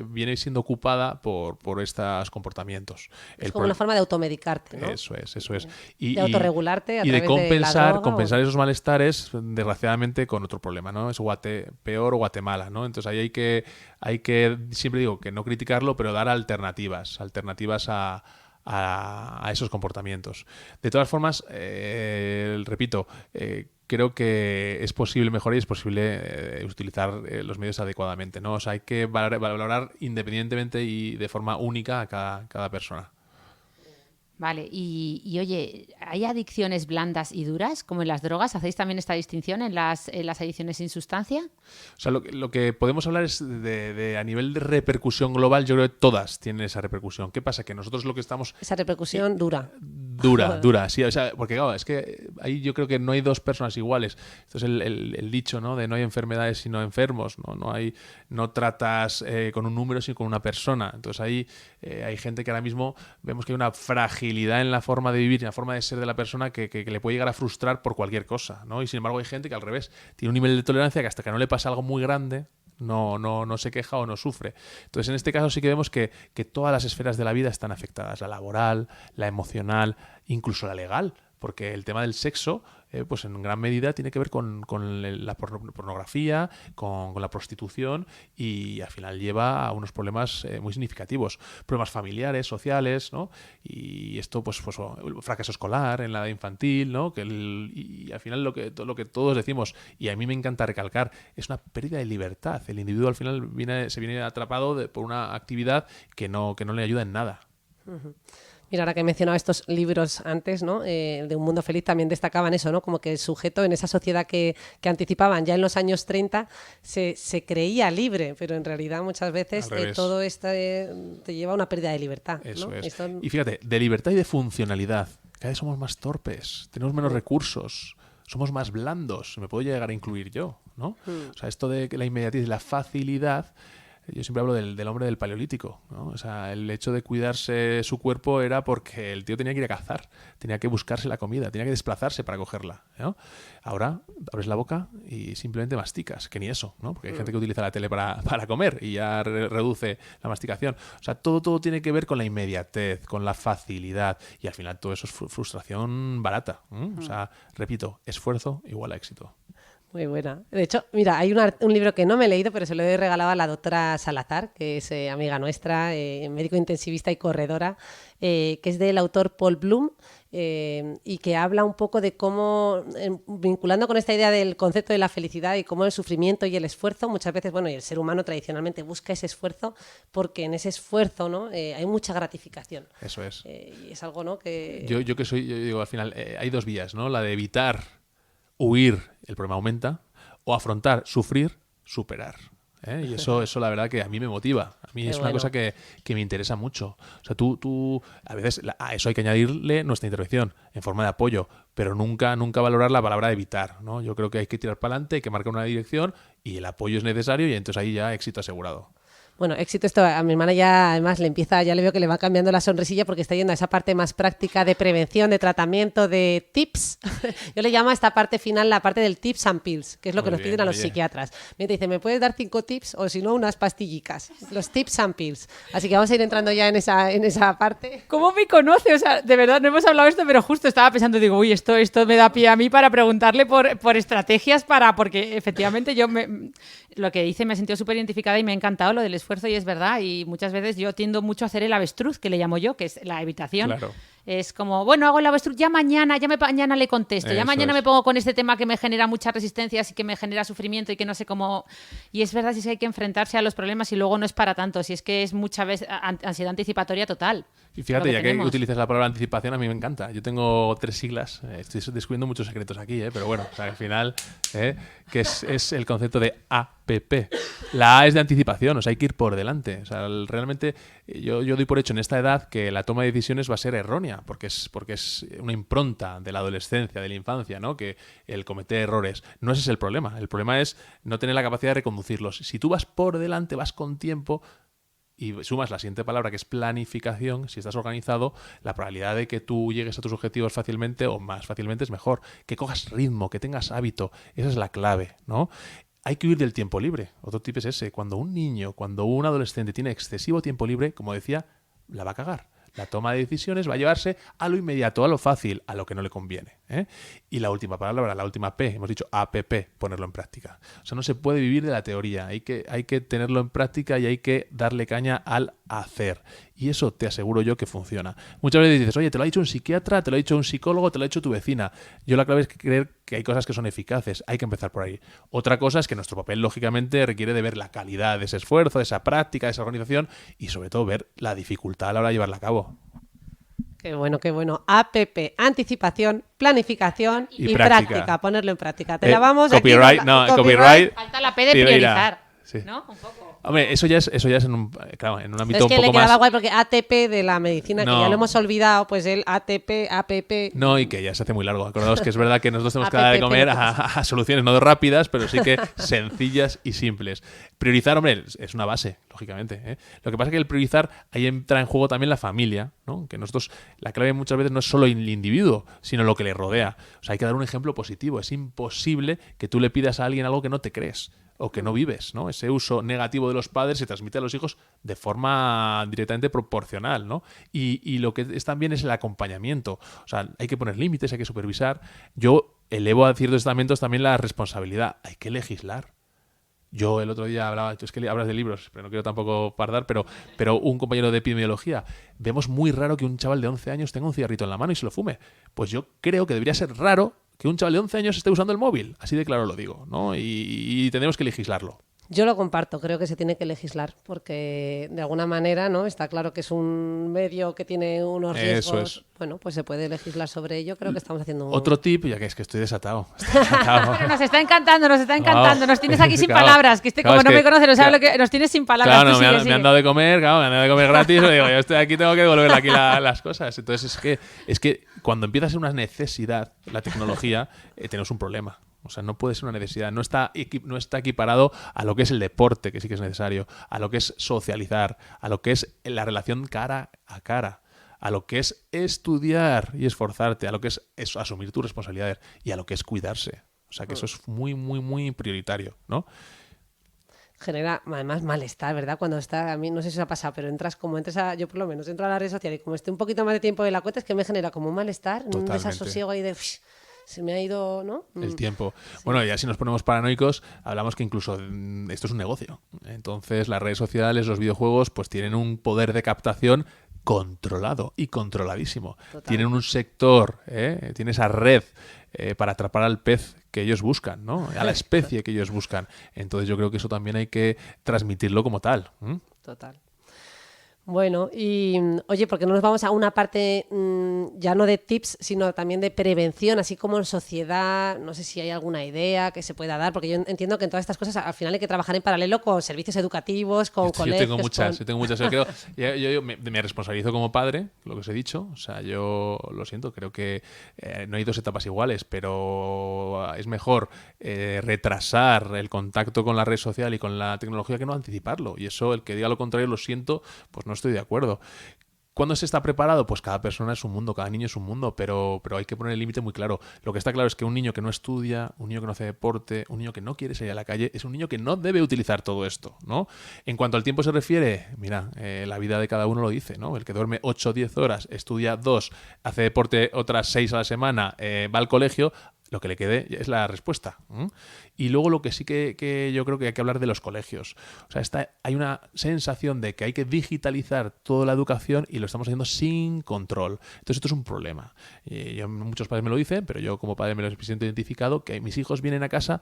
viene siendo ocupada por estos comportamientos. comportamientos. Es como una forma de automedicarte, ¿no? Eso es. De autorregularte a y de través de la droga compensar esos malestares, desgraciadamente, con otro problema, ¿no? Es peor Guatemala, ¿no? Entonces ahí hay que, siempre digo, que no criticarlo, pero dar alternativas a esos comportamientos. De todas formas, repito, creo que es posible mejorar y es posible utilizar los medios adecuadamente, ¿no? O sea, hay que valorar independientemente y de forma única a cada persona. Vale, y oye, ¿hay adicciones blandas y duras como en las drogas? ¿Hacéis también esta distinción en las adicciones sin sustancia? O sea, lo que podemos hablar es de a nivel de repercusión global. Yo creo que todas tienen esa repercusión. ¿Qué pasa? Que nosotros lo que estamos... Esa repercusión dura. Dura, sí. O sea, porque claro, es que ahí yo creo que no hay dos personas iguales. Esto es el dicho, ¿no? De no hay enfermedades sino enfermos, ¿no? No tratas con un número sino con una persona. Entonces ahí hay gente que ahora mismo vemos que hay una fragilidad en la forma de vivir, en la forma de ser de la persona que le puede llegar a frustrar por cualquier cosa, ¿no? Y sin embargo hay gente que al revés tiene un nivel de tolerancia que hasta que no le pasa algo muy grande no se queja o no sufre. Entonces en este caso sí que vemos que todas las esferas de la vida están afectadas, la laboral, la emocional, incluso la legal, porque el tema del sexo pues en gran medida tiene que ver con la pornografía, con la prostitución, y al final lleva a unos problemas muy significativos, problemas familiares, sociales, ¿no? Y esto pues el fracaso escolar en la edad infantil, ¿no? Y al final lo que todos decimos, y a mí me encanta recalcar, es una pérdida de libertad. El individuo al final se viene atrapado por una actividad que no le ayuda en nada. Uh-huh. Mira, ahora que he mencionado estos libros antes, ¿no? De Un mundo feliz, también destacaban eso, ¿no? Como que el sujeto en esa sociedad que anticipaban ya en los años 30 se creía libre, pero en realidad muchas veces todo esto te lleva a una pérdida de libertad, ¿no? Eso es. Y fíjate, de libertad y de funcionalidad, cada vez somos más torpes, tenemos menos recursos, somos más blandos, me puedo llegar a incluir yo, ¿no? O sea, esto de la inmediatez y la facilidad. Yo siempre hablo del hombre del paleolítico, ¿no? O sea, el hecho de cuidarse su cuerpo era porque el tío tenía que ir a cazar, tenía que buscarse la comida, tenía que desplazarse para cogerla, ¿no? Ahora abres la boca y simplemente masticas, que ni eso, ¿no? Porque hay gente que utiliza la tele para comer y ya reduce la masticación. O sea, todo tiene que ver con la inmediatez, con la facilidad, y al final todo eso es frustración barata, ¿eh? O sea, repito, esfuerzo igual a éxito. Muy buena. De hecho, mira, hay un libro que no me he leído, pero se lo he regalado a la doctora Salazar, que es amiga nuestra, médico intensivista y corredora, que es del autor Paul Bloom, y que habla un poco de cómo, vinculando con esta idea del concepto de la felicidad y cómo el sufrimiento y el esfuerzo, muchas veces, bueno, y el ser humano tradicionalmente busca ese esfuerzo porque en ese esfuerzo, ¿no? Hay mucha gratificación. Eso es. Y es algo, ¿no? Que... Yo digo, al final, hay dos vías, ¿no? La de evitar, huir, el problema aumenta, o afrontar, sufrir, superar. Y eso la verdad que a mí me motiva. A mí es una cosa que me interesa mucho. O sea, tú a veces a eso hay que añadirle nuestra intervención en forma de apoyo, pero nunca valorar la palabra evitar, ¿no? Yo creo que hay que tirar para adelante, hay que marcar una dirección y el apoyo es necesario, y entonces ahí ya éxito asegurado. Bueno, éxito esto. A mi hermana ya, además, ya le veo que le va cambiando la sonrisilla porque está yendo a esa parte más práctica de prevención, de tratamiento, de tips. Yo le llamo a esta parte final la parte del tips and pills, que es lo que nos piden a los psiquiatras. Me dice, ¿me puedes dar 5 tips o si no unas pastillicas? Los tips and pills. Así que vamos a ir entrando ya en esa parte. ¿Cómo me conoce? O sea, de verdad, no hemos hablado de esto, pero justo estaba pensando, digo, uy, esto me da pie a mí para preguntarle por estrategias porque efectivamente lo que dice me he sentido súper identificada y me ha encantado lo del esfuerzo, y es verdad, y muchas veces yo tiendo mucho a hacer el avestruz, que le llamo yo, que es la evitación. Claro. Es como, bueno, hago el avestruz, mañana le contesto, mañana me pongo con este tema que me genera muchas resistencias y que me genera sufrimiento y que no sé cómo... Y es verdad, si es que hay que enfrentarse a los problemas y luego no es para tanto, si es que es muchas veces ansiedad anticipatoria total. Y fíjate, ya que utilizas la palabra anticipación, a mí me encanta. Yo tengo 3 siglas, estoy descubriendo muchos secretos aquí, pero bueno, o sea, al final, que es el concepto de APP. La A es de anticipación, o sea, hay que ir por delante. O sea, realmente yo doy por hecho en esta edad que la toma de decisiones va a ser errónea, porque es una impronta de la adolescencia, de la infancia, ¿no? Que el cometer errores. No ese es el problema. El problema es no tener la capacidad de reconducirlos. Si tú vas por delante, vas con tiempo y sumas la siguiente palabra, que es planificación, si estás organizado, la probabilidad de que tú llegues a tus objetivos fácilmente o más fácilmente es mejor. Que cojas ritmo, que tengas hábito. Esa es la clave, ¿no? Hay que huir del tiempo libre. Otro tip es ese. Cuando un adolescente tiene excesivo tiempo libre, como decía, la va a cagar. La toma de decisiones va a llevarse a lo inmediato, a lo fácil, a lo que no le conviene. Y la última palabra, la última P, hemos dicho APP, ponerlo en práctica. O sea, no se puede vivir de la teoría, hay que tenerlo en práctica y hay que darle caña al hacer. Y eso te aseguro yo que funciona. Muchas veces dices, oye, te lo ha dicho un psiquiatra, te lo ha dicho un psicólogo, te lo ha dicho tu vecina. Yo la clave es creer que hay cosas que son eficaces, hay que empezar por ahí. Otra cosa es que nuestro papel, lógicamente, requiere de ver la calidad de ese esfuerzo, de esa práctica, de esa organización y sobre todo ver la dificultad a la hora de llevarla a cabo. Qué bueno, qué bueno. APP, anticipación, planificación y práctica. Ponerlo en práctica. Te la vamos copyright, aquí. Copyright. Falta la P de priorizar. Sí. ¿No? Un poco. Hombre, eso ya es en un ámbito es que un le poco quedaba más... guay porque ATP de la medicina, que ya lo hemos olvidado, pues el ATP, APP... No, y que ya se hace muy largo. Acordaos que es verdad que nosotros tenemos que dar de APP, comer a soluciones no rápidas, pero sí que sencillas y simples. Priorizar, hombre, es una base, lógicamente. Lo que pasa es que el priorizar, ahí entra en juego también la familia, ¿no? Que nosotros, la clave muchas veces no es solo el individuo, sino lo que le rodea. O sea, hay que dar un ejemplo positivo. Es imposible que tú le pidas a alguien algo que no te crees o que no vives, ¿no? Ese uso negativo de los padres se transmite a los hijos de forma directamente proporcional, ¿no? Y lo que es también es el acompañamiento. O sea, hay que poner límites, hay que supervisar. Yo elevo a ciertos estamentos también la responsabilidad. Hay que legislar. Yo el otro día hablaba, es que hablas de libros, pero no quiero tampoco pardar, pero un compañero de epidemiología, vemos muy raro que un chaval de 11 años tenga un cigarrito en la mano y se lo fume. Pues yo creo que debería ser raro que un chaval de 11 años esté usando el móvil. Así de claro lo digo, ¿no? Y tenemos que legislarlo. Yo lo comparto, creo que se tiene que legislar, porque de alguna manera, ¿no? Está claro que es un medio que tiene unos riesgos. Eso es. Bueno, pues se puede legislar sobre ello. Creo que estamos haciendo Otro tip, ya que es que estoy desatado. Pero nos está encantando, nos tienes aquí sin Claro. palabras, que Claro, como es no que- me conoce, no sabe claro. lo que nos tienes sin palabras. Claro, Tú no, sigue, me sigue. han dado de comer, claro, me han dado de comer gratis. Y digo, yo estoy aquí, tengo que devolverle aquí las cosas. Entonces es que cuando empieza a ser una necesidad la tecnología, tenemos un problema. O sea, no puede ser una necesidad. No está equiparado a lo que es el deporte, que sí que es necesario, a lo que es socializar, a lo que es la relación cara a cara, a lo que es estudiar y esforzarte, a lo que es asumir tus responsabilidades y a lo que es cuidarse. O sea, que eso es muy, muy, muy prioritario, ¿no? genera además malestar, ¿verdad? Cuando está, a mí no sé si os ha pasado, pero yo por lo menos entro a la red social y como esté un poquito más de tiempo de la cuenta, es que me genera como un malestar, Totalmente. un desasosiego ahí de... se me ha ido, ¿no? El tiempo. Bueno, ya si nos ponemos paranoicos, hablamos que incluso esto es un negocio. Entonces, las redes sociales, los videojuegos, pues tienen un poder de captación controlado y controladísimo. Total. Tienen un sector, tiene esa red para atrapar al pez que ellos buscan, ¿no? A la especie que ellos buscan. Entonces, yo creo que eso también hay que transmitirlo como tal. Total. Bueno, y oye, porque no nos vamos a una parte ya no de tips, sino también de prevención, así como en sociedad, no sé si hay alguna idea que se pueda dar, porque yo entiendo que en todas estas cosas al final hay que trabajar en paralelo con servicios educativos, con colegios. Yo tengo muchas. Yo creo, me responsabilizo como padre, lo que os he dicho. O sea, yo lo siento, creo que no hay dos etapas iguales, pero es mejor retrasar el contacto con la red social y con la tecnología que no anticiparlo. Y eso, el que diga lo contrario, lo siento, pues no estoy de acuerdo. ¿Cuándo se está preparado? Pues cada persona es un mundo, cada niño es un mundo, pero hay que poner el límite muy claro. Lo que está claro es que un niño que no estudia, un niño que no hace deporte, un niño que no quiere salir a la calle, es un niño que no debe utilizar todo esto, ¿no? En cuanto al tiempo se refiere, mira, la vida de cada uno lo dice, ¿no? El que duerme 8 o 10 horas, estudia 2, hace deporte otras 6 a la semana, va al colegio, lo que le quede es la respuesta. Y luego lo que sí que yo creo que hay que hablar de los colegios. O sea, hay una sensación de que hay que digitalizar toda la educación y lo estamos haciendo sin control. Entonces esto es un problema. Muchos padres me lo dicen, pero yo como padre me lo siento identificado, que mis hijos vienen a casa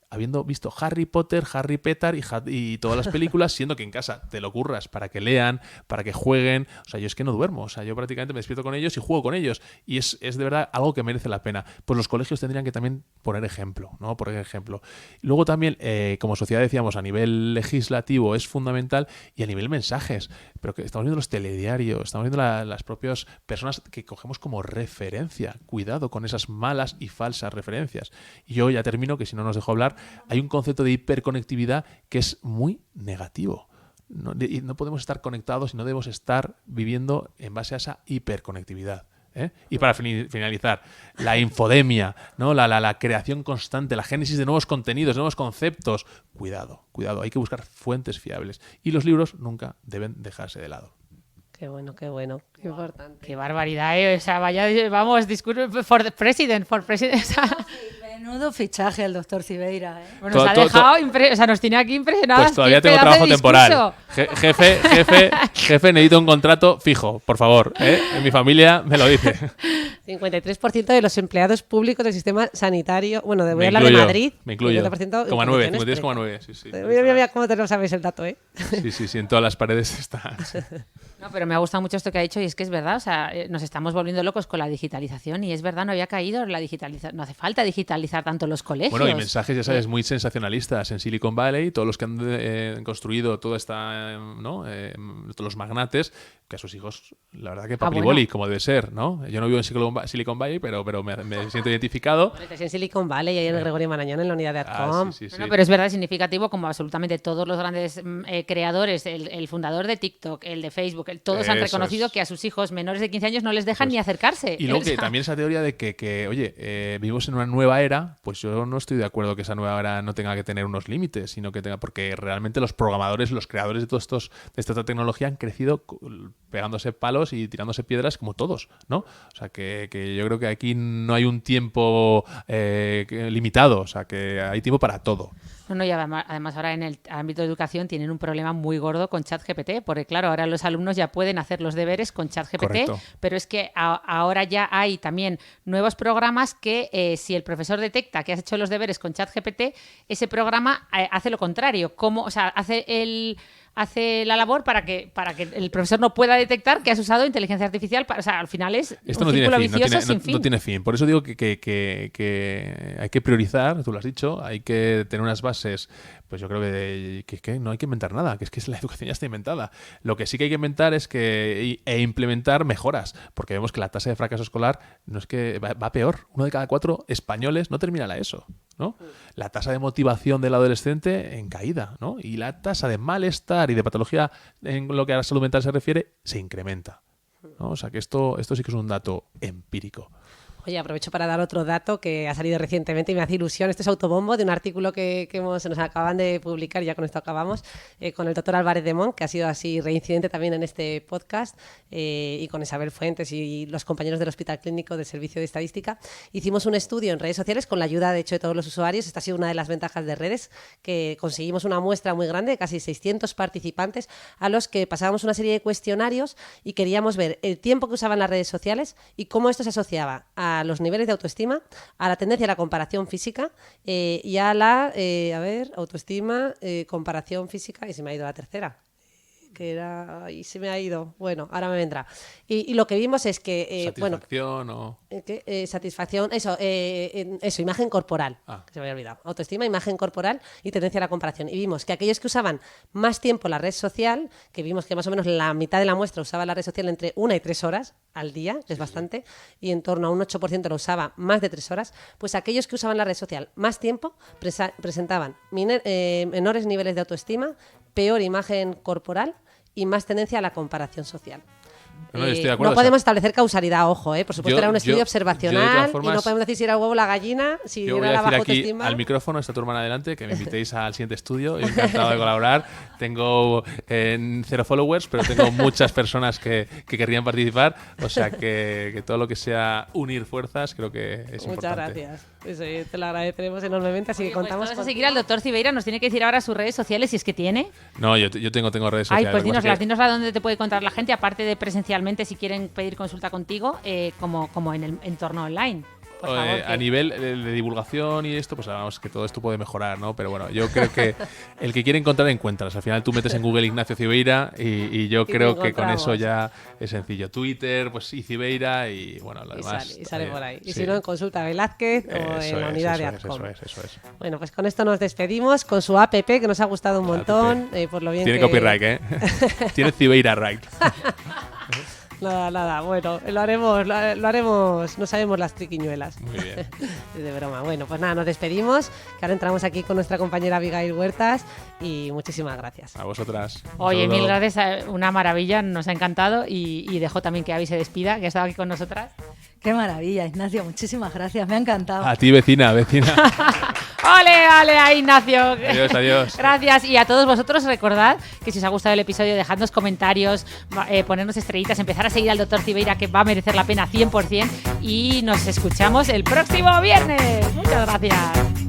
habiendo visto Harry Potter, Harry Petar y todas las películas, siendo que en casa te lo curras para que lean, para que jueguen. O sea, yo es que no duermo. O sea, yo prácticamente me despierto con ellos y juego con ellos. Y es de verdad algo que merece la pena. Pues los colegios tendrían que también poner ejemplo, ¿no? Por ejemplo. Luego también, como sociedad decíamos, a nivel legislativo es fundamental y a nivel mensajes. Pero que estamos viendo los telediarios, estamos viendo las propias personas que cogemos como referencia. Cuidado con esas malas y falsas referencias. Y yo ya termino, que si no nos dejo hablar, hay un concepto de hiperconectividad que es muy negativo. No podemos estar conectados y no debemos estar viviendo en base a esa hiperconectividad. Y para finalizar, la infodemia, ¿no? La creación constante, la génesis de nuevos contenidos, de nuevos conceptos. Cuidado, hay que buscar fuentes fiables. Y los libros nunca deben dejarse de lado. Qué bueno, qué importante. Qué barbaridad, ¿eh? O sea, vaya, vamos, discurso for president. O sea, Menudo fichaje el doctor Cibeira, ¿eh? bueno, nos ha dejado, o sea, nos tiene aquí impresionadas. Pues todavía Qué tengo pedazo trabajo de temporal. discurso. Jefe, necesito un contrato fijo, por favor. En mi familia me lo dice. 53% de los empleados públicos del sistema sanitario, bueno, voy a Me hablar de incluyo, Madrid. Me incluyo. 50% 9, en 53,9. Sí. Mira cómo te lo sabes el dato, ¿eh? Sí, en todas las paredes está. Sí. No, pero me ha gustado mucho esto que ha dicho y es que es verdad, o sea, nos estamos volviendo locos con la digitalización y es verdad, no había caído la digitalización, no hace falta digitalizar tanto los colegios. Bueno, y mensajes, ya sabes, muy sensacionalistas en Silicon Valley, todos los que han construido toda esta, ¿no? Todos los magnates, que a sus hijos, la verdad que papriboli, como debe ser, ¿no? Yo no vivo en Silicon Valley, pero me siento identificado. Estás en Silicon Valley, ahí en el Gregorio Marañón, en la unidad de Adcom. Sí. No, pero es verdad, es significativo como absolutamente todos los grandes creadores, el fundador de TikTok, el de Facebook, todos han reconocido que a sus hijos menores de 15 años no les dejan ni acercarse. Y luego que también esa teoría de que oye, vivimos en una nueva era, pues yo no estoy de acuerdo que esa nueva era no tenga que tener unos límites, sino que tenga, porque realmente los programadores, los creadores de esta otra tecnología han crecido pegándose palos y tirándose piedras como todos, ¿no? O sea, que yo creo que aquí no hay un tiempo limitado, o sea, que hay tiempo para todo. No, y además ahora en el ámbito de educación tienen un problema muy gordo con ChatGPT, porque claro, ahora los alumnos ya pueden hacer los deberes con ChatGPT, Correcto. pero es que ahora ya hay también nuevos programas que si el profesor detecta que has hecho los deberes con ChatGPT, ese programa hace lo contrario, o sea, hace la labor para que el profesor no pueda detectar que has usado inteligencia artificial. O sea, al final es esto un círculo vicioso sin no fin. tiene fin. Por eso digo que hay que priorizar, tú lo has dicho, hay que tener unas bases. Pues yo creo que no hay que inventar nada, que es que la educación ya está inventada. Lo que sí que hay que inventar es e implementar mejoras, porque vemos que la tasa de fracaso escolar no es que va peor. 1 de cada 4 españoles no termina la ESO, ¿no? La tasa de motivación del adolescente en caída, ¿no? Y la tasa de malestar y de patología en lo que a la salud mental se refiere se incrementa, ¿no? O sea que esto sí que es un dato empírico. Oye, aprovecho para dar otro dato que ha salido recientemente y me hace ilusión. Este es autobombo de un artículo que nos acaban de publicar, y ya con esto acabamos, con el doctor Álvarez de Mont, que ha sido así reincidente también en este podcast, y con Isabel Fuentes y los compañeros del Hospital Clínico del Servicio de Estadística. Hicimos un estudio en redes sociales con la ayuda, de hecho, de todos los usuarios. Esta ha sido una de las ventajas de redes, que conseguimos una muestra muy grande, casi 600 participantes, a los que pasábamos una serie de cuestionarios y queríamos ver el tiempo que usaban las redes sociales y cómo esto se asociaba a los niveles de autoestima, a la tendencia a la comparación física y a la, autoestima, comparación física, y se me ha ido la tercera. Que era... y se me ha ido. Bueno, ahora me vendrá. Y lo que vimos es que... satisfacción, eso, imagen corporal, que se me había olvidado. Autoestima, imagen corporal y tendencia a la comparación. Y vimos que aquellos que usaban más tiempo la red social, que vimos que más o menos la mitad de la muestra usaba la red social entre 1 y 3 horas al día, que es bastante, y en torno a un 8% lo usaba más de 3 horas, pues aquellos que usaban la red social más tiempo presentaban menores niveles de autoestima, peor imagen corporal y más tendencia a la comparación social. No, estoy de acuerdo, no podemos establecer causalidad, ojo, por supuesto era un estudio yo observacional formas, y no podemos decir si era el huevo o la gallina, si yo era voy a la decir baja aquí autoestima. al micrófono, está tu hermana adelante, que me invitéis al siguiente estudio. Yo encantado de colaborar. Tengo 0 followers, pero tengo muchas personas que querrían participar, o sea que todo lo que sea unir fuerzas creo que es importante. Muchas gracias. Eso, te lo agradeceremos enormemente, así que contamos Vamos a seguir al doctor Cibeira, nos tiene que decir ahora sus redes sociales, si es que tiene. No, yo tengo redes sociales. Ay, pues dinosla dónde te puede encontrar la gente, aparte de presencialmente, si quieren pedir consulta contigo, como en el entorno online. Por favor, a nivel de divulgación y esto, pues vamos, que todo esto puede mejorar, ¿no? Pero bueno, yo creo que el que quiere encontrar, encuentras. Al final tú metes en Google Ignacio Cibeira y yo creo que con eso ya es sencillo. Twitter, pues y Cibeira y bueno, lo demás. Y sale por ahí. Y sí. si no, en Consulta Velázquez o en la unidad de Adcom. Eso es. Bueno, pues con esto nos despedimos con su app, que nos ha gustado un montón. Por lo bien Tiene que... copyright, ¿eh? Tiene Cibeira right. Nada, bueno, lo haremos, no sabemos las triquiñuelas. Muy bien. De broma. Bueno, pues nada, nos despedimos, que ahora entramos aquí con nuestra compañera Abigail Huertas y muchísimas gracias. A vosotras. Oye, mil gracias, una maravilla, nos ha encantado y dejo también que Abby se despida, que ha estado aquí con nosotras. Qué maravilla, Ignacio, muchísimas gracias, me ha encantado. A ti, vecina. ¡Ole, ole, a Ignacio! Adiós, adiós. Gracias. Y a todos vosotros recordad que si os ha gustado el episodio, dejadnos comentarios, ponernos estrellitas, empezar a seguir al Dr. Cibeira, que va a merecer la pena 100%. Y nos escuchamos el próximo viernes. Muchas gracias.